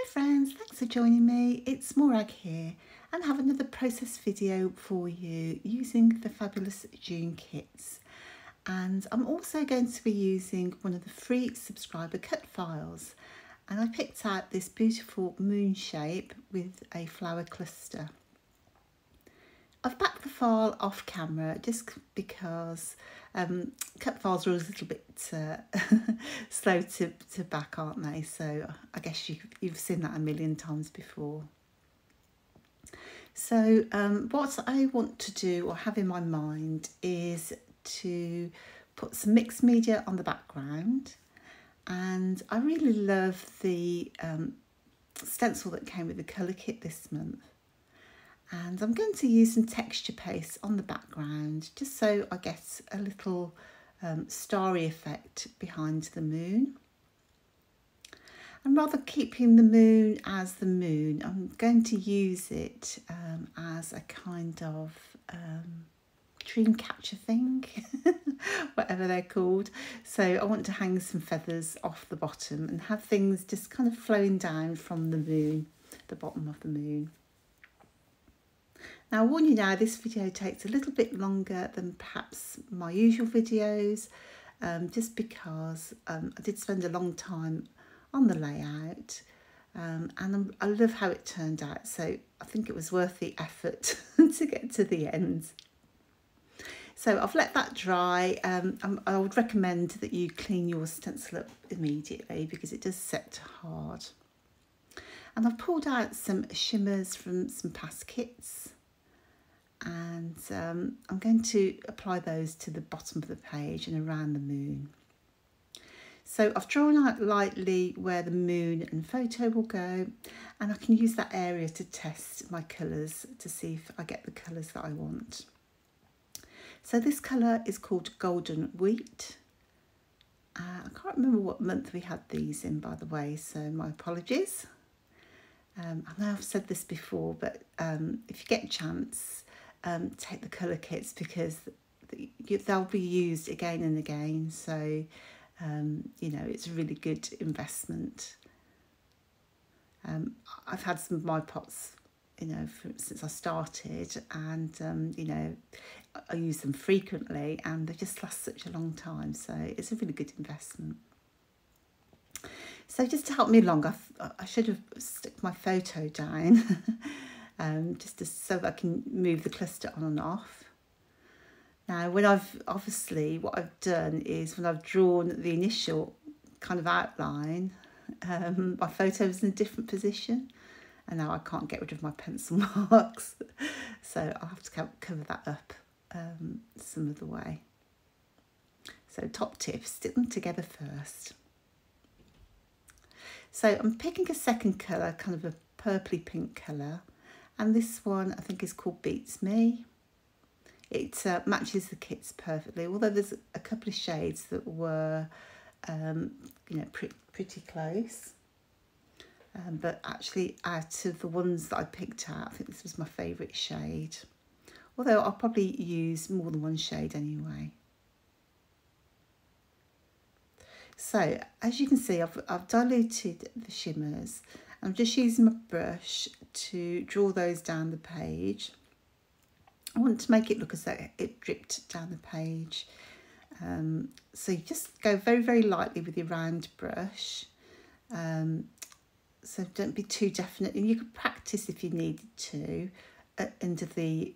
Hi friends, thanks for joining me. It's Morag here and I have another process video for you using the fabulous June kits. And I'm also going to be using one of the free subscriber cut files. And I picked out this beautiful moon shape with a flower cluster. I've backed the file off camera just because cut files are always a little bit slow to back, aren't they? So I guess you've seen that a million times before. So what I want to do or have in my mind is to put some mixed media on the background. And I really love the stencil that came with the colour kit this month. And I'm going to use some texture paste on the background just so I get a little starry effect behind the moon. And rather keeping the moon as the moon, I'm going to use it as a kind of dream catcher thing, whatever they're called. So I want to hang some feathers off the bottom and have things just kind of flowing down from the moon, the bottom of the moon. Now I warn you now, this video takes a little bit longer than perhaps my usual videos, just because I did spend a long time on the layout and I love how it turned out, so I think it was worth the effort to get to the end. So I've let that dry. I would recommend that you clean your stencil up immediately because it does set hard. And I've pulled out some shimmers from some past kits. And I'm going to apply those to the bottom of the page and around the moon. So I've drawn out lightly where the moon and photo will go, and I can use that area to test my colours to see if I get the colours that I want. So this colour is called Golden Wheat. I can't remember what month we had these in, by the way, so my apologies. I know I've said this before, but if you get a chance, take the colour kits because they'll be used again and again, so you know, it's a really good investment. I've had some of my pots, you know, since I started, and you know, I use them frequently and they just last such a long time, so it's a really good investment. So just to help me along, I should have stuck my photo down just so that I can move the cluster on and off. Now, when what I've done is when I've drawn the initial kind of outline, my photo's in a different position, and now I can't get rid of my pencil marks, so I'll have to cover that up some of the way. So top tip, stick them together first. So I'm picking a second colour, kind of a purpley pink colour, and this one I think is called Beats Me. It matches the kits perfectly, although there's a couple of shades that were, you know, pretty close. But actually, out of the ones that I picked out, I think this was my favourite shade. Although I'll probably use more than one shade anyway. So, as you can see, I've diluted the shimmers. I'm just using my brush to draw those down the page. I want to make it look as though it dripped down the page. So you just go very, very lightly with your round brush. So don't be too definite. And you could practice if you needed to under the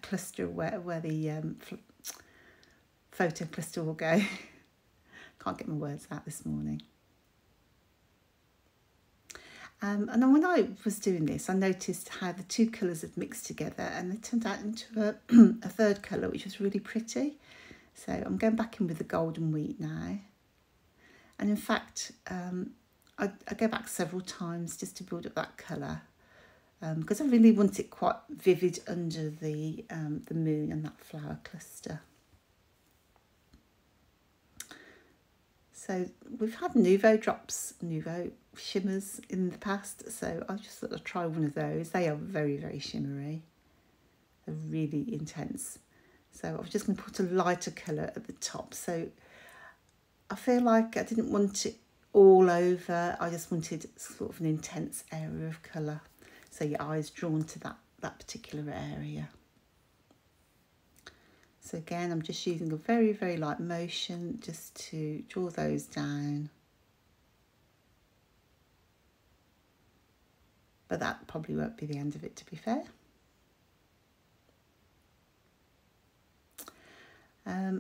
cluster where the photo cluster will go. Can't get my words out this morning. And then when I was doing this, I noticed how the two colours had mixed together and they turned out into a third colour, which was really pretty. So I'm going back in with the Golden Wheat now. And in fact, I go back several times just to build up that colour because I really want it quite vivid under the moon and that flower cluster. So we've had Nouveau shimmers in the past, so I just thought I'd try one of those. They are very, very shimmery. They're really intense. So I was just going to put a lighter colour at the top. So I feel like I didn't want it all over. I just wanted sort of an intense area of colour, so your eye's drawn to that particular area. So again, I'm just using a very, very light motion just to draw those down. But that probably won't be the end of it, to be fair.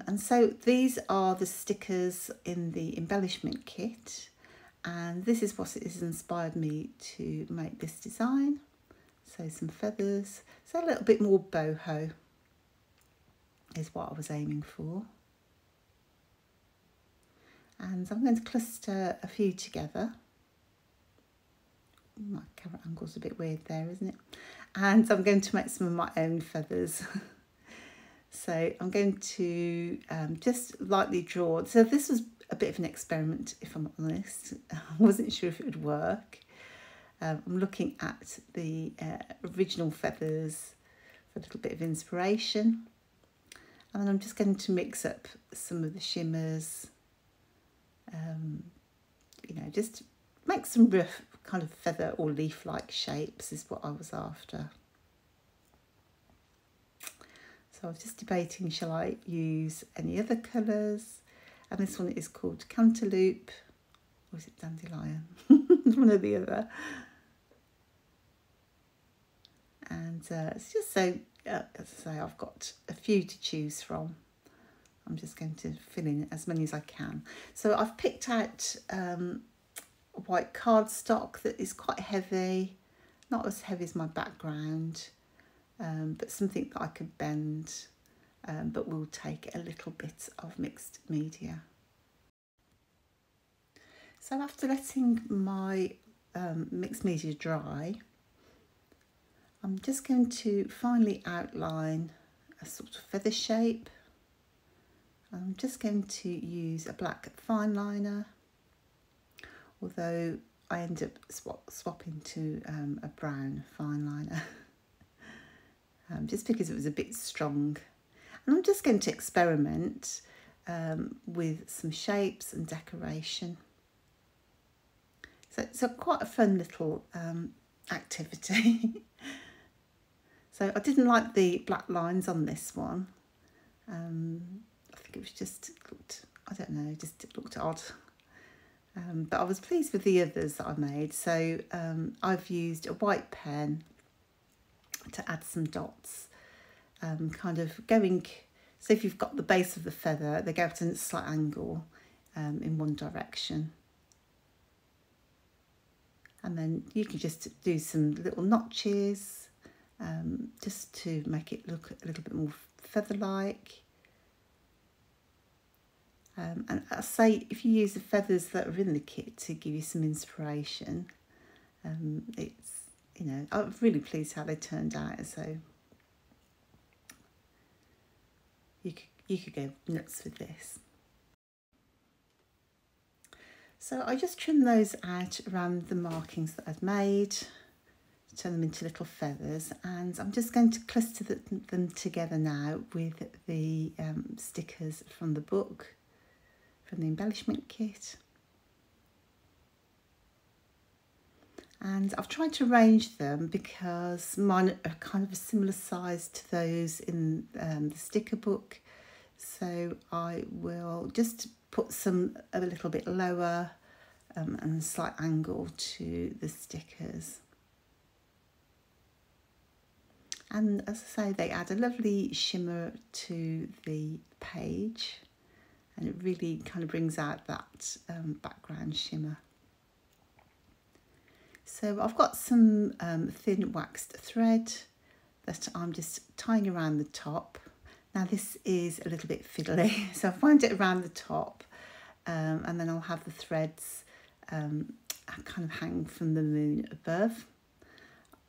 And so these are the stickers in the embellishment kit, and this is what has inspired me to make this design. So some feathers, so a little bit more boho is what I was aiming for. And I'm going to cluster a few together. My camera angle's a bit weird there, isn't it? And I'm going to make some of my own feathers. So I'm going to just lightly draw. So this was a bit of an experiment, if I'm honest. I wasn't sure if it would work. I'm looking at the original feathers for a little bit of inspiration. And then I'm just going to mix up some of the shimmers. You know, just make some rough kind of feather or leaf-like shapes is what I was after. So I was just debating, shall I use any other colours? And this one is called Cantaloupe, or is it Dandelion? One or the other. And it's just so, as I say, I've got a few to choose from. I'm just going to fill in as many as I can. So I've picked out white cardstock that is quite heavy, not as heavy as my background. But something that I could bend, but will take a little bit of mixed media. So after letting my mixed media dry, I'm just going to finely outline a sort of feather shape. I'm just going to use a black fine liner, although I end up swapping to a brown fine liner. Just because it was a bit strong. And I'm just going to experiment with some shapes and decoration. So it's quite a fun little activity. So I didn't like the black lines on this one. I think it was just looked, I don't know, just it looked odd. But I was pleased with the others that I made. So I've used a white pen to add some dots, kind of going, so if you've got the base of the feather, they go at a slight angle in one direction. And then you can just do some little notches, just to make it look a little bit more feather-like. And I say, if you use the feathers that are in the kit to give you some inspiration, it's, you know, I'm really pleased how they turned out. So you could go nuts with this. So I just trimmed those out around the markings that I'd made, turn them into little feathers, and I'm just going to cluster them together now with the stickers from the book, from the embellishment kit. And I've tried to arrange them because mine are kind of a similar size to those in the sticker book. So I will just put some a little bit lower and a slight angle to the stickers. And as I say, they add a lovely shimmer to the page, and it really kind of brings out that background shimmer. So I've got some thin waxed thread that I'm just tying around the top. Now this is a little bit fiddly, so I've wound it around the top, and then I'll have the threads kind of hang from the moon above.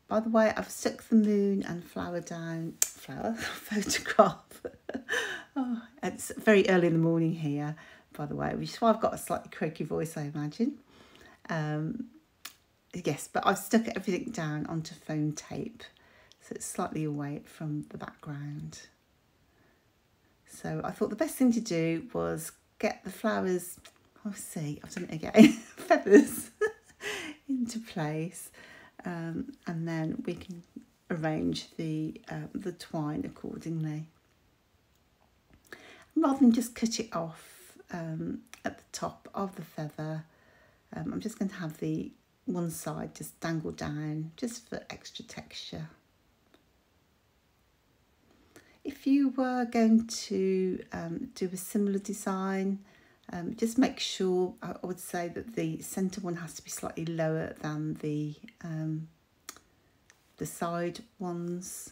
By the way, I've stuck the moon and photograph. Oh, it's very early in the morning here, by the way, which is why I've got a slightly croaky voice, I imagine. Yes, but I've stuck everything down onto foam tape, so it's slightly away from the background. So I thought the best thing to do was get the flowers, I'll see, I've done it again, feathers into place, and then we can arrange the twine accordingly. Rather than just cut it off at the top of the feather, I'm just going to have the one side just dangle down just for extra texture. If you were going to do a similar design, just make sure, I would say that the centre one has to be slightly lower than the side ones.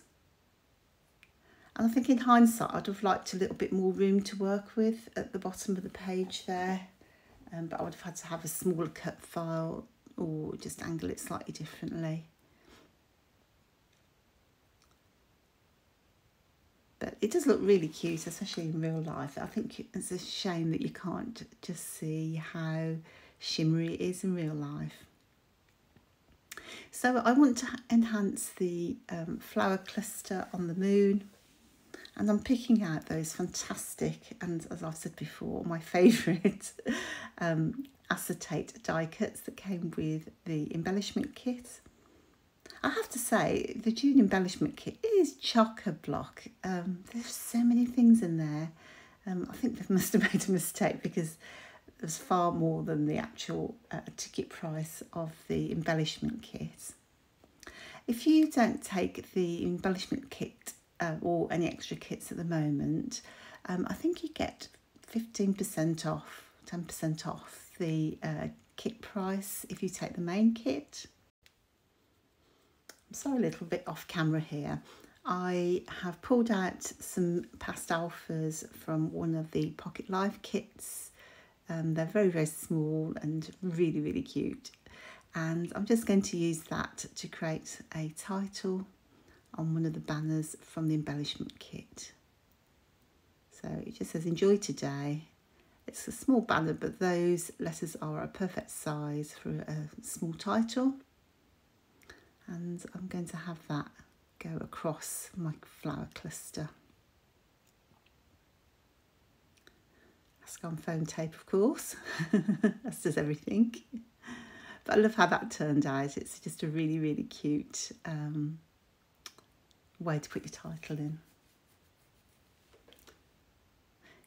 And I think in hindsight, I'd have liked a little bit more room to work with at the bottom of the page there. But I would have had to have a smaller cut file or just angle it slightly differently. But it does look really cute, especially in real life. I think it's a shame that you can't just see how shimmery it is in real life. So I want to enhance the flower cluster on the moon. And I'm picking out those fantastic, and as I've said before, my favourite acetate die cuts that came with the embellishment kit. I have to say, the June embellishment kit is chock-a-block. There's so many things in there. I think they must have made a mistake because there's far more than the actual ticket price of the embellishment kit. If you don't take the embellishment kit or any extra kits at the moment, I think you get 15% off, 10% off the kit price if you take the main kit. I'm sorry, a little bit off camera here. I have pulled out some past alphas from one of the Pocket Life kits. They're very, very small and really, really cute. And I'm just going to use that to create a title on one of the banners from the embellishment kit. So it just says enjoy today. It's a small banner, but those letters are a perfect size for a small title. And I'm going to have that go across my flower cluster. That's on foam tape, of course, as does everything. But I love how that turned out. It's just a really, really cute way to put your title in.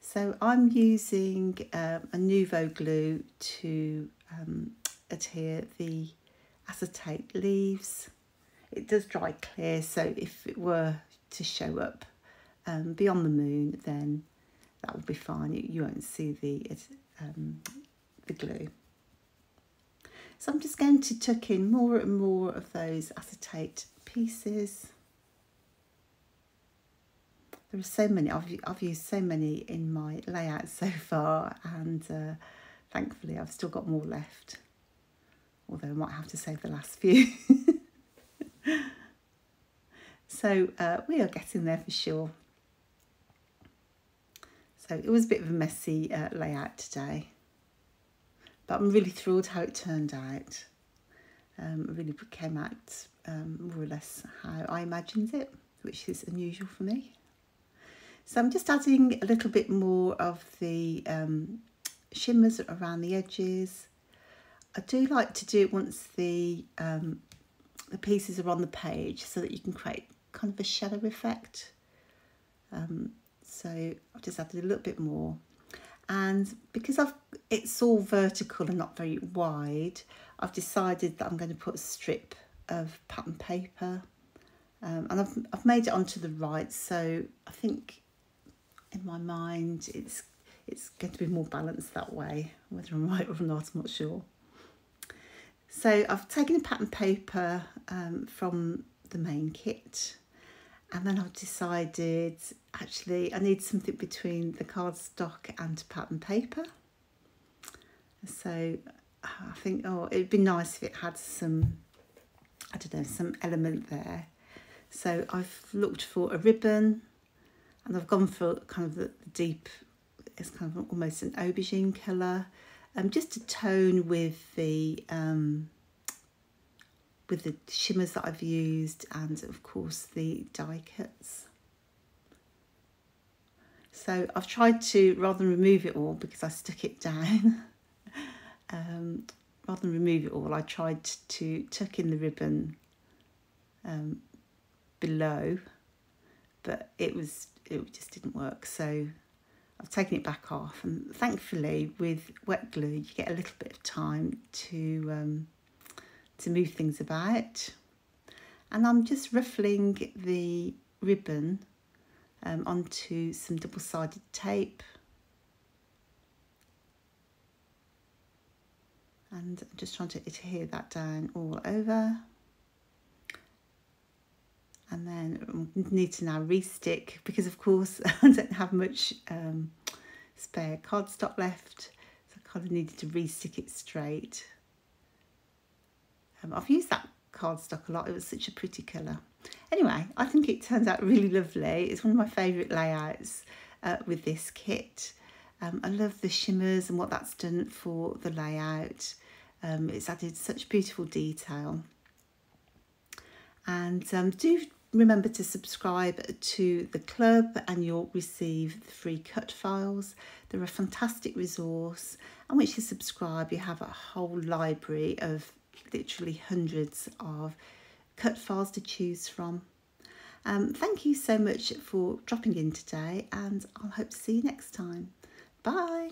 So I'm using a Nuvo glue to adhere the acetate leaves. It does dry clear, so if it were to show up beyond the moon, then that will be fine. You won't see the glue. So I'm just going to tuck in more and more of those acetate pieces. There are so many. I've used so many in my layout so far, and thankfully I've still got more left. Although I might have to save the last few. So we are getting there for sure. So it was a bit of a messy layout today, but I'm really thrilled how it turned out. It really came out more or less how I imagined it, which is unusual for me. So I'm just adding a little bit more of the shimmers around the edges. I do like to do it once the pieces are on the page so that you can create kind of a shadow effect. So I've just added a little bit more. And because it's all vertical and not very wide, I've decided that I'm going to put a strip of pattern paper. And I've made it onto the right, so I think in my mind it's going to be more balanced that way. Whether I'm right or not, I'm not sure. So I've taken a pattern paper from the main kit, and then I've decided actually I need something between the cardstock and pattern paper. So I think, oh, it'd be nice if it had some, I don't know, some element there. So I've looked for a ribbon, and I've gone for kind of the deep, it's kind of almost an aubergine colour, just to tone with the shimmers that I've used, and of course the die cuts. So I've tried to, rather than remove it all because I stuck it down, rather than remove it all, I tried to tuck in the ribbon below, but it just didn't work. So I've taken it back off, and thankfully with wet glue you get a little bit of time to move things about. And I'm just ruffling the ribbon onto some double-sided tape, and I'm just trying to adhere that down all over. And then I need to now re-stick, because of course I don't have much spare cardstock left, so I kind of needed to re-stick it straight. I've used that cardstock a lot, it was such a pretty colour. Anyway, I think it turns out really lovely. It's one of my favourite layouts with this kit. I love the shimmers and what that's done for the layout. It's added such beautiful detail. And do remember to subscribe to the club and you'll receive the free cut files. They're a fantastic resource, and once you subscribe you have a whole library of literally hundreds of cut files to choose from. Thank you so much for dropping in today, and I'll hope to see you next time. Bye.